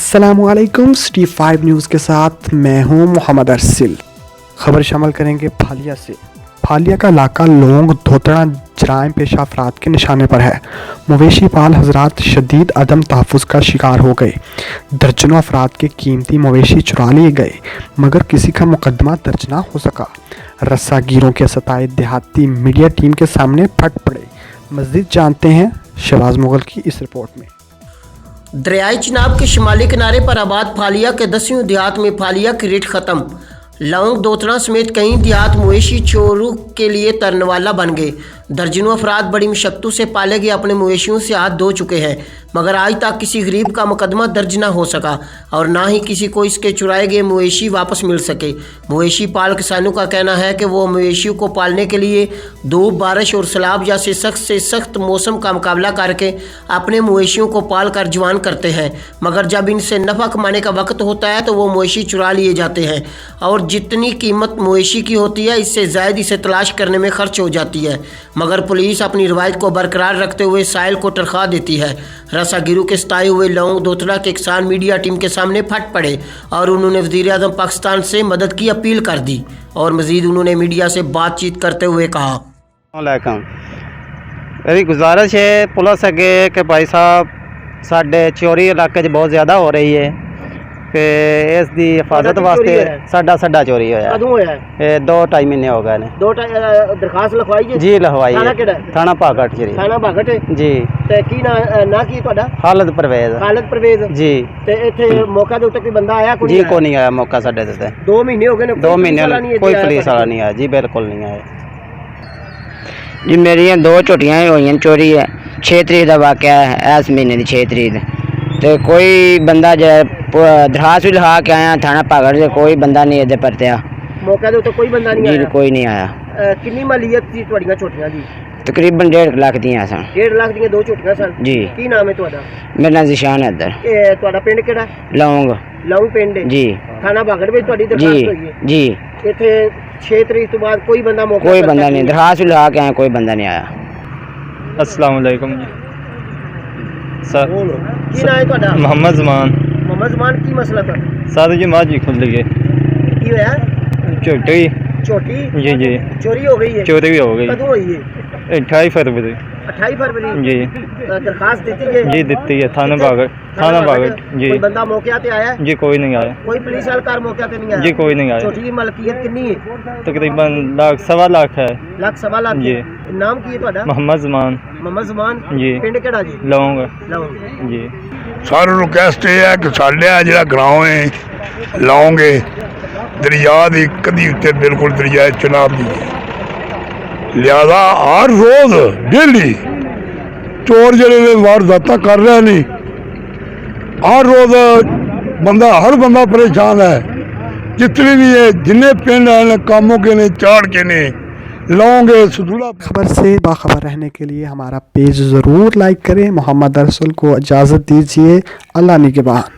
अस्सलामुअलैकुम city 5 news के साथ मैं हूं मोहम्मद अरसिल। खबर शामिल करेंगे फालिया से। फालिया का इलाका लोंग धोतड़ा जराइम पेशा अफराद के निशाने पर है। मवेशी पाल हजरात शदीद अदम तहफ़्फ़ुज़ का शिकार हो गए। दर्जनों अफराद के कीमती मवेशी चुरा लिए गए मगर किसी का मुकदमा दर्ज ना हो सका। रस्सागीरों के सताए देहाती मीडिया टीम के सामने फट पड़े। मज़ीद जानते हैं शहबाज मुगल की इस रिपोर्ट में। दरियाई चिनाब के शुमाली किनारे पर आबाद फालिया के 10वीं देहात में फालिया की रिट ख़त्म। लौंग दोतड़ा समेत कई देहात मवेशी चोरों के लिए तरनवाला बन गए। दर्जनों अफराद बड़ी मुशक्क़त से पाले गए अपने मवेशियों से हाथ धो चुके हैं मगर आज तक किसी गरीब का मुकदमा दर्ज ना हो सका और ना ही किसी को इसके चुराए गए मवेशी वापस मिल सके। मवेशी पाल किसानों का कहना है कि वो मवेशियों को पालने के लिए धूप, बारिश और सैलाब जैसे सख्त मौसम का मुकाबला करके अपने मवेशियों को पाल कर जवान करते हैं मगर जब इनसे नफ़ा कमाने का वक्त होता है तो वो मवेशी चुरा लिए जाते हैं और जितनी कीमत मवेशी की होती है इससे ज़ायद इसे तलाश करने में खर्च हो जाती है मगर पुलिस अपनी रवायत को बरकरार रखते हुए साहिल को तनख्वाह देती है। रस्सागिरों के सताए हुए लौंग दोतड़ा के किसान मीडिया टीम के सामने फट पड़े और उन्होंने वज़ीर-ए-आज़म पाकिस्तान से मदद की अपील कर दी और मज़ीद उन्होंने मीडिया से बातचीत करते हुए कहा, मेरी गुजारिश है पुलिस अगे कि भाई साहब साढ़े चोरी इलाके च बहुत ज़्यादा हो रही है कि इस दी हिफाजत वास्ते साडा चोरी होया। कदों होया है? 2-2.5 महीने हो गए ने। दरखास्त लिखवाई है जी लिखवाई थाना है। केड़ा? थाना भागट जी। थाना भागट है जी। ते की ना की ਤੁਹਾਡਾ? खालिद परवेज जी। ते इथे मौका दे उत्ते कोई बंदा आया कोई? जी को नहीं आया मौका साढ़े ते 2 महीने हो गए ने। 2 महीने कोई पुलिस वाला नहीं आया जी, बिल्कुल नहीं आया जी। मेरी 2 झोटियां हुई चोरी है। 6 तरीक का वाक़या है, इस महीने की 6 तरीक तो कोई बंदा दरखास्त भी लिखा के आया थाना भागड़ से, कोई बंदा नहीं इधर परत्या। मौके दे उत्ते कोई बंदा नहीं आया? जी कोई नहीं आया। कितनी मालियत थी ਤੁਹਾਡੀਆਂ ਝੋਟੀਆਂ ਦੀ? तकरीबन 1.5 लाख दियां सन। 1.5 लाख ਦੀਆਂ 2 ਝੋਟੀਆਂ ਸਨ जी। ਕੀ ਨਾਮ ਹੈ ਤੁਹਾਡਾ? मेरा नाम जिशान है इधर। ਇਹ ਤੁਹਾਡਾ ਪਿੰਡ ਕਿਹੜਾ? लौंग ਲੌਂਗ ਪਿੰਡ ਹੈ जी। थाना भागड़ ਵਿੱਚ ਤੁਹਾਡੀ जी ਦਰਖਾਸਤ ਹੋਈ ਹੈ? जी। ਇੱਥੇ 6 तरीक ਤੋਂ बाਅਦ कोई बंदा मौके कोई पर बंदा तक नहीं, दरखास्त भी लिखा के आया, कोई बंदा नहीं आया। अस्सलाम वालेकुम जी सर। की नाम है ਤੁਹਾਡਾ? मोहम्मद जमान। मोहम्मद जमान की मसला था? सर जी माजी खुल गई की होया? झोटी। छोटी जी जी चोरी हो गई है? चोरी भी हो गई। कदों हुई है? 28 फरवरी। 28 फरवरी जी। दरखास्त दी है? जी दी है थाना भागट जी। कोई बंदा मौके पे आया? जी कोई नहीं आया। कोई पुलिस एहलकार मौके पे नहीं आया? जी कोई नहीं आया। छोटी की मलकियत कितनी है? तकरीबन लाख सवा लाख है। लाख सवा लाख जी। नाम की है ਤੁਹਾਡਾ? मोहम्मद जमान। मोहम्मद जमान जी। पिंड ਕਿਹੜਾ ਜੀ? लौंग ਲੌਂਗ। जी। सारे रिक्वेस्ट ये है कि साढ़े जो ग्रां है लाओगे दरिया की कदी उत्ते बिल्कुल दरिया चिनाब दी लिहाजा हर रोज डेली चोर जड़े वारदात कर रहे नहीं, हर रोज हर बंदा परेशान है। जितने भी है जिन्ने पिंड हैं कामों के ने चाड़ के ने लाओगे सदूला। खबर से बाखबर रहने के लिए हमारा पेज ज़रूर लाइक करें। मोहम्मद अरसल को इजाज़त दीजिए। अल्लाह निगहबान।